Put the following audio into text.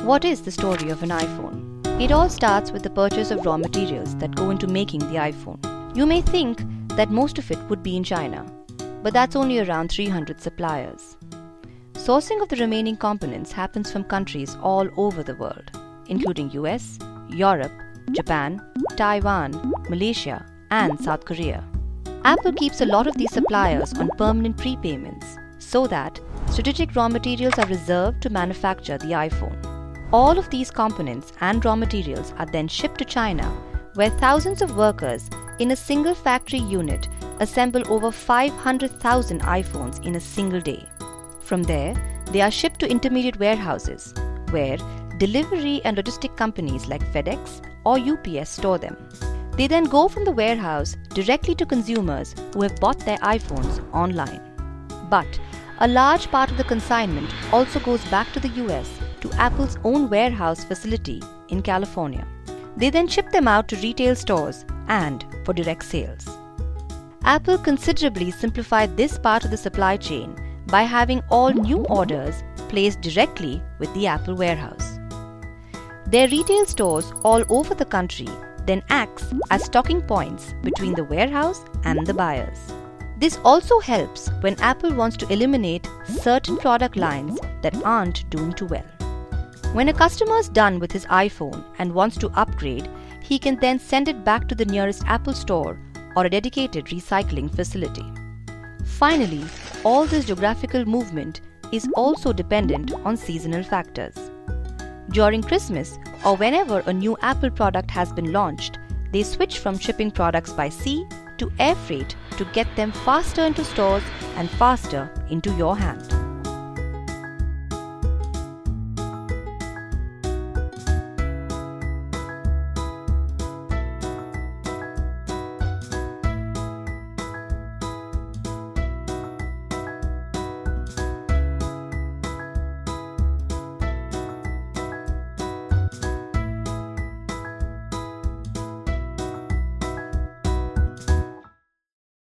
What is the story of an iPhone? It all starts with the purchase of raw materials that go into making the iPhone. You may think that most of it would be in China, but that's only around 300 suppliers. Sourcing of the remaining components happens from countries all over the world, including US, Europe, Japan, Taiwan, Malaysia, and South Korea. Apple keeps a lot of these suppliers on permanent prepayments so that strategic raw materials are reserved to manufacture the iPhone. All of these components and raw materials are then shipped to China, where thousands of workers in a single factory unit assemble over 500,000 iPhones in a single day. From there, they are shipped to intermediate warehouses, where delivery and logistic companies like FedEx or UPS store them. They then go from the warehouse directly to consumers who have bought their iPhones online. But a large part of the consignment also goes back to the US to Apple's own warehouse facility in California. They then ship them out to retail stores and for direct sales. Apple considerably simplified this part of the supply chain by having all new orders placed directly with the Apple warehouse. Their retail stores all over the country then acts as stocking points between the warehouse and the buyers. This also helps when Apple wants to eliminate certain product lines that aren't doing too well. When a customer is done with his iPhone and wants to upgrade, he can then send it back to the nearest Apple store or a dedicated recycling facility. Finally, all this geographical movement is also dependent on seasonal factors. During Christmas or whenever a new Apple product has been launched, they switch from shipping products by sea to air freight to get them faster into stores and faster into your hand.